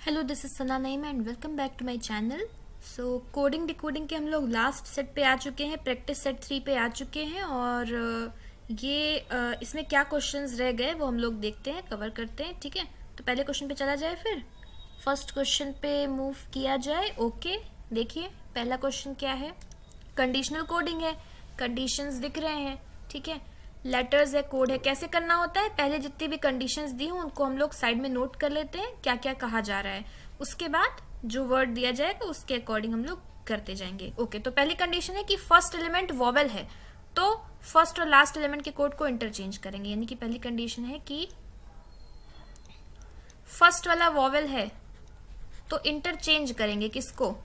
Hello, this is Sana Naeem and welcome back to my channel. So coding decoding के हम लोग last set पे आ चुके हैं, प्रैक्टिस सेट 3 पे आ चुके हैं और इसमें क्या क्वेश्चंस रह गए वो हम लोग देखते हैं, कवर करते हैं। ठीक है, तो पहले क्वेश्चन पे चला जाए, फिर फर्स्ट क्वेश्चन पे मूव किया जाए। ओके, देखिए पहला क्वेश्चन क्या है। कंडीशनल कोडिंग है, कंडीशंस दिख रहे हैं। ठीक है, लेटर्स है, कोड है। कैसे करना होता है, पहले जितनी भी कंडीशंस दी हों उनको हम लोग साइड में नोट कर लेते हैं, क्या क्या कहा जा रहा है। उसके बाद जो वर्ड दिया जाएगा उसके अकॉर्डिंग हम लोग करते जाएंगे। ओके, तो पहली कंडीशन है कि फर्स्ट एलिमेंट वॉवेल है, तो फर्स्ट और लास्ट एलिमेंट के कोड को इंटरचेंज करेंगे। यानी कि पहली कंडीशन है कि फर्स्ट वाला वॉवेल है तो इंटरचेंज करेंगे किसको,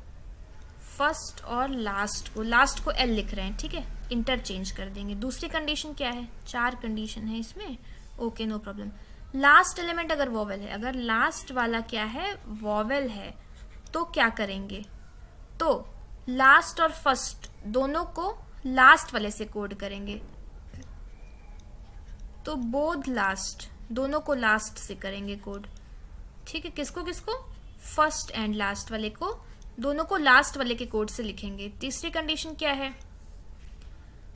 फर्स्ट और लास्ट को। लास्ट को एल लिख रहे हैं, ठीक है, इंटरचेंज कर देंगे। दूसरी कंडीशन क्या है, 4 कंडीशन है इसमें। Okay, no problem. Last element अगर वॉवेल है, अगर लास्ट वाला क्या है, वॉवेल है, तो क्या करेंगे, तो लास्ट और फर्स्ट दोनों को लास्ट वाले से कोड करेंगे। तो बोथ लास्ट, दोनों को लास्ट से करेंगे कोड। ठीक है, किसको किसको, फर्स्ट एंड लास्ट वाले को, दोनों को लास्ट वाले के कोड से लिखेंगे। तीसरी कंडीशन क्या है,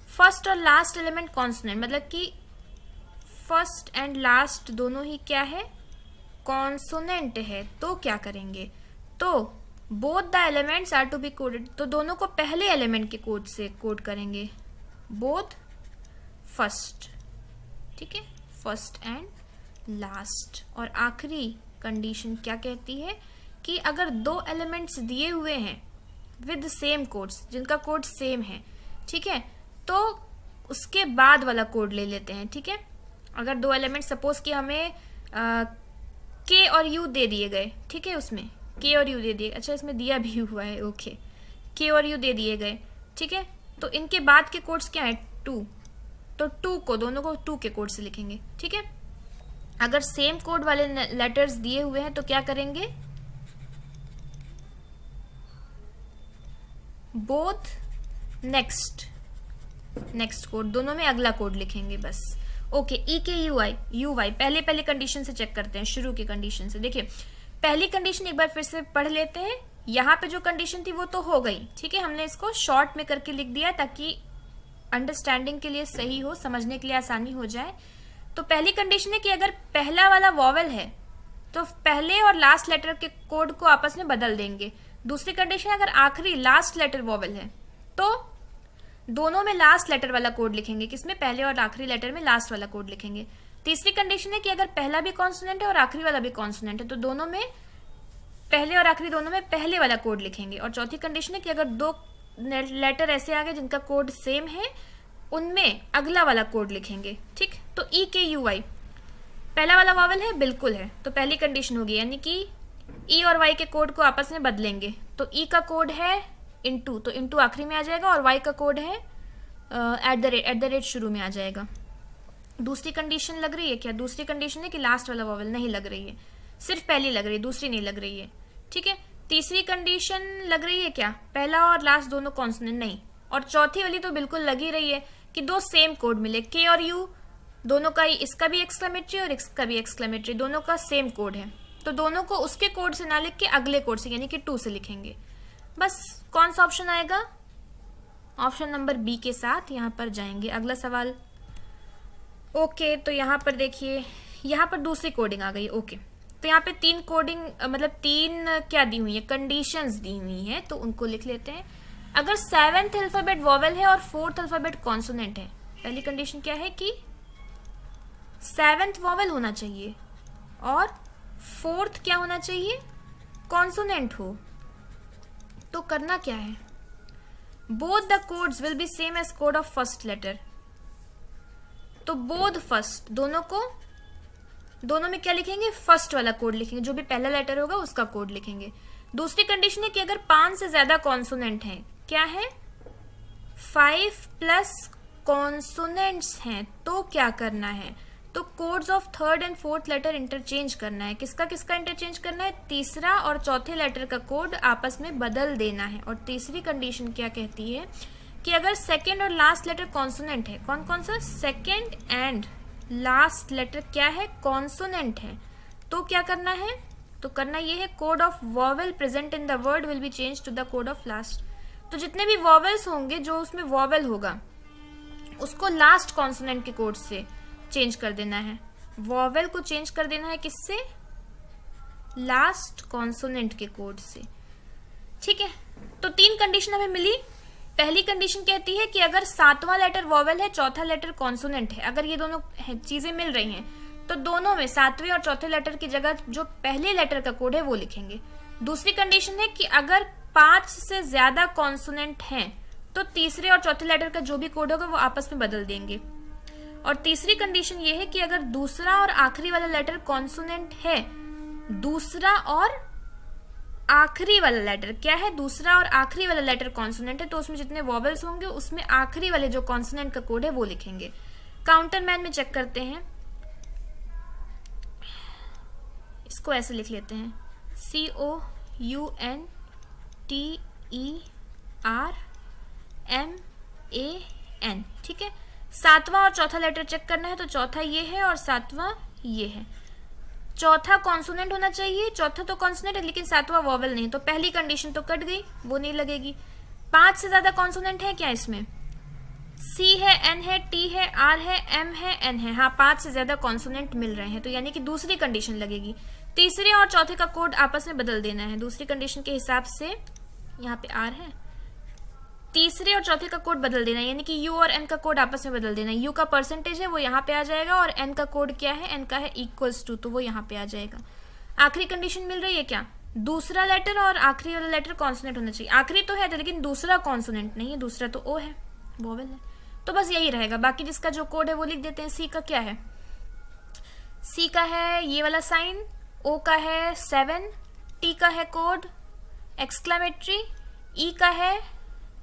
फर्स्ट और लास्ट एलिमेंट कॉन्सोनेंट, मतलब कि फर्स्ट एंड लास्ट दोनों ही क्या है, कॉन्सोनेंट है। तो क्या करेंगे, तो both the elements are to be coded, तो दोनों को पहले एलिमेंट के कोड से कोड करेंगे, बोथ फर्स्ट। ठीक है, फर्स्ट एंड लास्ट। और आखिरी कंडीशन क्या कहती है कि अगर 2 एलिमेंट्स दिए हुए हैं विद सेम कोड्स, जिनका कोड सेम है, ठीक है, तो उसके बाद वाला कोड ले लेते हैं। ठीक है, अगर 2 एलिमेंट सपोज कि हमें के और यू दे दिए गए, ठीक है, उसमें के और यू दे दिए, अच्छा इसमें दिया भी हुआ है, ओके, के और यू दे दिए गए, ठीक है, तो इनके बाद के कोड्स क्या है, 2, तो 2 को, दोनों को 2 के कोड से लिखेंगे। ठीक है, अगर सेम कोड वाले लेटर्स दिए हुए हैं तो क्या करेंगे, बोथ नेक्स्ट कोड, दोनों में अगला कोड लिखेंगे बस। ओके, ई के यू वाई पहले कंडीशन से चेक करते हैं, शुरू की कंडीशन से। देखिए पहली कंडीशन एक बार फिर से पढ़ लेते हैं। यहाँ पे जो कंडीशन थी वो तो हो गई, ठीक है, हमने इसको शॉर्ट में करके लिख दिया ताकि अंडरस्टैंडिंग के लिए सही हो, समझने के लिए आसानी हो जाए। तो पहली कंडीशन है कि अगर पहला वाला वॉवेल है तो पहले और लास्ट लेटर के कोड को आपस में बदल देंगे। दूसरी कंडीशन है अगर आखिरी लास्ट लेटर वॉवेल है तो दोनों में लास्ट लेटर वाला कोड लिखेंगे, किसमें, पहले और आखिरी लेटर में लास्ट वाला कोड लिखेंगे। तीसरी कंडीशन है कि अगर पहला भी कॉन्सोनेंट है और आखिरी वाला भी कॉन्सोनेंट है तो दोनों में, पहले और आखिरी दोनों में पहले वाला कोड लिखेंगे। और चौथी कंडीशन है कि अगर 2 लेटर ऐसे आ गए जिनका कोड सेम है, उनमें अगला वाला कोड लिखेंगे। ठीक, तो ई के यू वाई पहला वाला वॉवेल है, बिल्कुल है, तो पहली कंडीशन होगी, यानी कि ई और वाई के कोड को आपस में बदलेंगे। तो ई का कोड है इनटू, तो इनटू आखिरी में आ जाएगा, और वाई का कोड है एट द रेट शुरू में आ जाएगा। दूसरी कंडीशन लग रही है क्या, दूसरी कंडीशन है कि लास्ट वाला वॉवेल, नहीं लग रही है, सिर्फ पहली लग रही है, दूसरी नहीं लग रही है। ठीक है, तीसरी कंडीशन लग रही है क्या, पहला और लास्ट दोनों कॉन्सोनेंट, नहीं। और चौथी वाली तो बिल्कुल लग ही रही है कि 2 सेम कोड मिले, के और यू दोनों का ही, इसका भी एक्सक्लेमेटरी और इसका भी एक्सक्लेमेटरी, दोनों का सेम कोड है, तो दोनों को उसके कोड से ना लिख के अगले कोड से यानी कि 2 से लिखेंगे। बस कौन सा ऑप्शन आएगा, ऑप्शन नंबर बी के साथ यहाँ पर जाएंगे। अगला सवाल। ओके, तो यहाँ पर देखिए, यहाँ पर दूसरी कोडिंग आ गई। ओके, तो यहाँ पे 3 कोडिंग, मतलब 3 क्या दी हुई है, कंडीशंस दी हुई हैं, तो उनको लिख लेते हैं। अगर 7th अल्फाबेट वॉवेल है और 4th अल्फाबेट कॉन्सोनेंट है, पहली कंडीशन क्या है कि 7th वॉवेल होना चाहिए और 4th क्या होना चाहिए, कॉन्सोनेंट हो। तो करना क्या है, both the codes will be same as code of first letter, तो बोथ फर्स्ट, दोनों में क्या लिखेंगे, फर्स्ट वाला कोड लिखेंगे, जो भी पहला लेटर होगा उसका कोड लिखेंगे। दूसरी कंडीशन है कि अगर 5 से ज्यादा कॉन्सोनेंट हैं, क्या है, 5 प्लस कॉन्सोनेंट्स हैं, तो क्या करना है, तो codes of 3rd and 4th letter interchange करना है। किसका किसका इंटरचेंज करना है, तीसरा और चौथे लेटर का कोड आपस में बदल देना है। और तीसरी कंडीशन क्या कहती है कि अगर सेकेंड और लास्ट लेटर कॉन्सोनेंट है, कौन कौन सा, सेकेंड एंड लास्ट लेटर क्या है, कॉन्सोनेंट है, तो क्या करना है, तो करना ये है code of vowel present in the word will be change to the code of last. तो जितने भी वॉवेल्स होंगे, जो उसमें वॉवेल होगा उसको लास्ट कॉन्सोनेंट के कोड से चेंज कर देना है। वॉवेल को चेंज कर देना है किससे? लास्ट कॉन्सोनेंट के कोड से। ठीक है, तो 3 कंडीशन हमें मिली। पहली कंडीशन कहती है कि अगर 7वां लेटर वॉवेल है, चौथा लेटर कॉन्सोनेंट है, अगर ये दोनों चीजें मिल रही हैं तो दोनों में 7वें और चौथे लेटर की जगह जो पहले लेटर का कोड है वो लिखेंगे। दूसरी कंडीशन है कि अगर 5 से ज्यादा कॉन्सोनेंट हैं तो तीसरे और चौथे लेटर का जो भी कोड होगा वो आपस में बदल देंगे। और तीसरी कंडीशन ये है कि अगर दूसरा और आखिरी वाला लेटर कॉन्सोनेंट है, दूसरा और आखिरी वाला लेटर क्या है? दूसरा और आखिरी वाला लेटर कॉन्सोनेंट है, तो उसमें जितने वॉवेल्स होंगे उसमें आखिरी वाले जो कॉन्सोनेंट का कोड है वो लिखेंगे। काउंटरमैन में चेक करते हैं, इसको ऐसे लिख लेते हैं COUNTERMAN। ठीक है, 7वां और चौथा लेटर चेक करना है, तो चौथा ये है और 7वां ये है। चौथा कॉन्सोनेंट होना चाहिए, चौथा तो कॉन्सोनेंट है लेकिन 7वां वॉवेल नहीं, तो पहली कंडीशन तो कट गई, वो नहीं लगेगी। 5 से ज्यादा कॉन्सोनेंट है क्या इसमें? C है, N है, T है, R है, M है, N है। हाँ, 5 से ज्यादा कॉन्सोनेंट मिल रहे हैं, तो यानी कि दूसरी कंडीशन लगेगी। तीसरे और चौथे का कोड आपस में बदल देना है दूसरी कंडीशन के हिसाब से। यहाँ पे R है, तीसरे और चौथे का कोड बदल देना है, यानी कि U और N का कोड आपस में बदल देना है। U का परसेंटेज है वो यहाँ पे आ जाएगा और N का कोड क्या है? N का है इक्वल्स टू, तो वो यहाँ पे आ जाएगा। आखिरी कंडीशन मिल रही है क्या? दूसरा लेटर और आखिरी वाला लेटर कॉन्सोनेंट होना चाहिए। आखिरी तो है लेकिन दूसरा कॉन्सोनेंट नहीं है, दूसरा तो O है, वोवेल है, तो बस यही रहेगा। बाकी जिसका जो कोड है वो लिख देते हैं। C का क्या है? C का है ये वाला साइन, O का है 7, T का है कोड एक्सक्लेमेटरी, E का है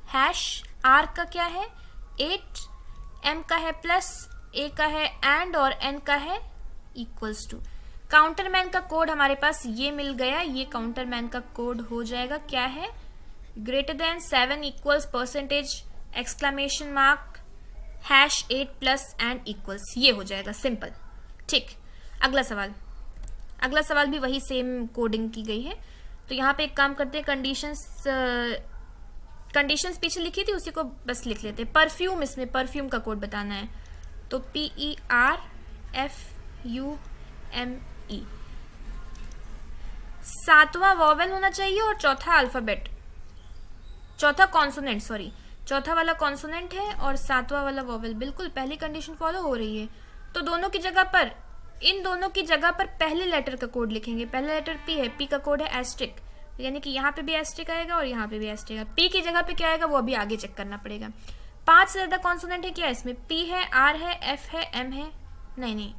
हैश, R का क्या है 8, M का है प्लस, A का है एंड और N का है इक्वल्स टू। काउंटरमैन का कोड हमारे पास ये मिल गया, ये काउंटरमैन का कोड हो जाएगा। क्या है? Greater than 7 equals percentage exclamation mark hash 8 plus and equals, ये हो जाएगा सिंपल। ठीक, अगला सवाल। अगला सवाल भी वही सेम कोडिंग की गई है, तो यहाँ पे एक काम करते हैं, कंडीशंस पीछे लिखी थी उसी को बस लिख लेते हैं। परफ्यूम, इसमें परफ्यूम का कोड बताना है, तो PERFUME। 7वां वॉवेल होना चाहिए और चौथा अल्फाबेट, चौथा कॉन्सोनेंट, सॉरी चौथा वाला कॉन्सोनेंट है और 7वां वाला वॉवेल। बिल्कुल पहली कंडीशन फॉलो हो रही है, तो दोनों की जगह पर, इन दोनों की जगह पर पहले लेटर का कोड लिखेंगे। पहला लेटर P है, P का कोड है एस्ट्रिक, यानी कि यहाँ पे भी एस्ट्रिक आएगा और यहाँ पे भी एस्ट्रिक आएगा। P की जगह पे क्या आएगा वो अभी आगे चेक करना पड़ेगा। 5 से ज्यादा कॉन्सोनेंट है क्या इसमें? P है, R है, F है, M है, नहीं,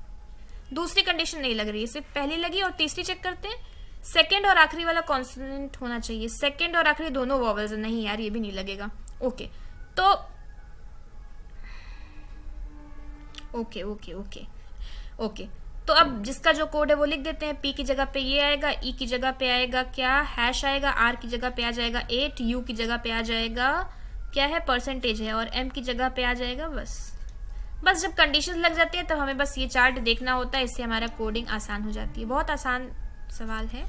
दूसरी कंडीशन नहीं लग रही है, सिर्फ पहली लगी। और तीसरी चेक करते हैं, सेकेंड और आखिरी वाला कॉन्सोनेंट होना चाहिए। सेकेंड और आखिरी दोनों वॉवेल्स, नहीं यार ये भी नहीं लगेगा। ओके, तो ओके, तो अब जिसका जो कोड है वो लिख देते हैं। P की जगह पे ये आएगा, E की जगह पे आएगा क्या? हैश आएगा, R की जगह पे आ जाएगा 8, U की जगह पे आ जाएगा क्या है? परसेंटेज है, और M की जगह पे आ जाएगा बस जब कंडीशंस लग जाती है तब हमें बस ये चार्ट देखना होता है, इससे हमारा कोडिंग आसान हो जाती है। बहुत आसान सवाल है,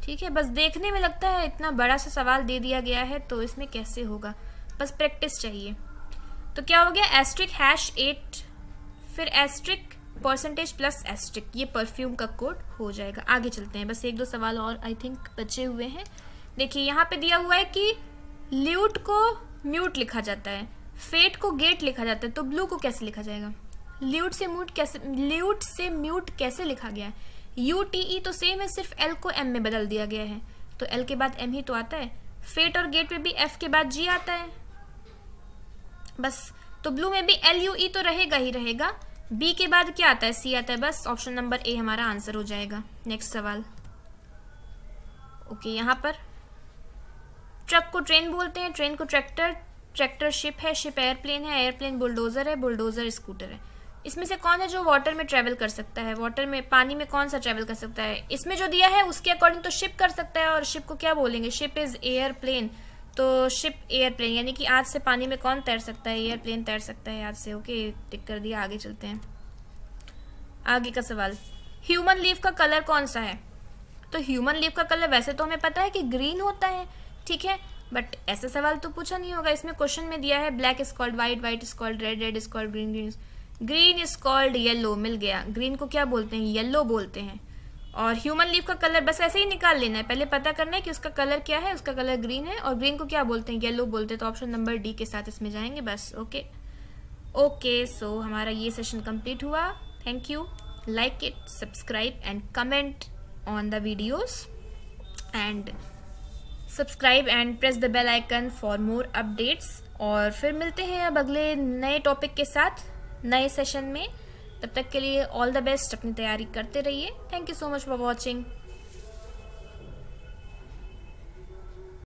ठीक है, बस देखने में लगता है इतना बड़ा सा सवाल दे दिया गया है तो इसमें कैसे होगा, बस प्रैक्टिस चाहिए। तो क्या हो गया? एस्ट्रिक हैश 8, फिर एस्ट्रिक परसेंटेज प्लस एस्ट्रिक, ये परफ्यूम का कोड हो जाएगा। आगे चलते हैं, बस 1-2 सवाल और आई थिंक बचे हुए हैं। देखिए यहाँ पे दिया हुआ है कि ल्यूट को म्यूट लिखा जाता है, फेट को गेट लिखा जाता है, तो ब्लू को कैसे लिखा जाएगा? ल्यूट से म्यूट कैसे लिखा गया है? UTE तो सेम है, सिर्फ L को M में बदल दिया गया है, तो L के बाद M ही तो आता है। फेट और गेट में भी F के बाद G आता है, बस। तो ब्लू में भी LUE तो रहेगा ही रहेगा। B के बाद क्या आता है? C आता है, बस ऑप्शन नंबर A हमारा आंसर हो जाएगा। नेक्स्ट सवाल। ओके, यहाँ पर ट्रक को ट्रेन बोलते हैं, ट्रेन को ट्रैक्टर, ट्रैक्टर शिप है, शिप एयरप्लेन है, एयरप्लेन बुलडोजर है, बुलडोजर स्कूटर है। इसमें से कौन है जो वाटर में ट्रेवल कर सकता है? वाटर में, पानी में कौन सा ट्रेवल कर सकता है? इसमें जो दिया है उसके अकॉर्डिंग तो शिप कर सकता है, और शिप को क्या बोलेंगे? शिप इज एयरप्लेन, तो शिप एयरप्लेन, यानी कि आज से पानी में कौन तैर सकता है? एयरप्लेन तैर सकता है आज से। ओके, टिक कर दिया। आगे चलते हैं, आगे का सवाल। ह्यूमन लीफ का कलर कौन सा है? तो ह्यूमन लीफ का कलर वैसे तो हमें पता है कि ग्रीन होता है, ठीक है, बट ऐसा सवाल तो पूछा नहीं होगा। इसमें क्वेश्चन में दिया है black is called white, white is called red, red is called green, green is called yellow. मिल गया, ग्रीन को क्या बोलते हैं, येलो बोलते हैं। और ह्यूमन लीफ का कलर बस ऐसे ही निकाल लेना है, पहले पता करना है कि उसका कलर क्या है, उसका कलर ग्रीन है, और ग्रीन को क्या बोलते हैं, येलो बोलते हैं। तो ऑप्शन नंबर डी के साथ इसमें जाएंगे बस। ओके, सो हमारा ये सेशन कंप्लीट हुआ। Thank you, like it, subscribe and comment on the videos, and subscribe and press the bell icon for more updates. और फिर मिलते हैं अब अगले नए टॉपिक के साथ नए सेशन में। तब तक के लिए ऑल द बेस्ट, अपनी तैयारी करते रहिए। Thank you so much for watching.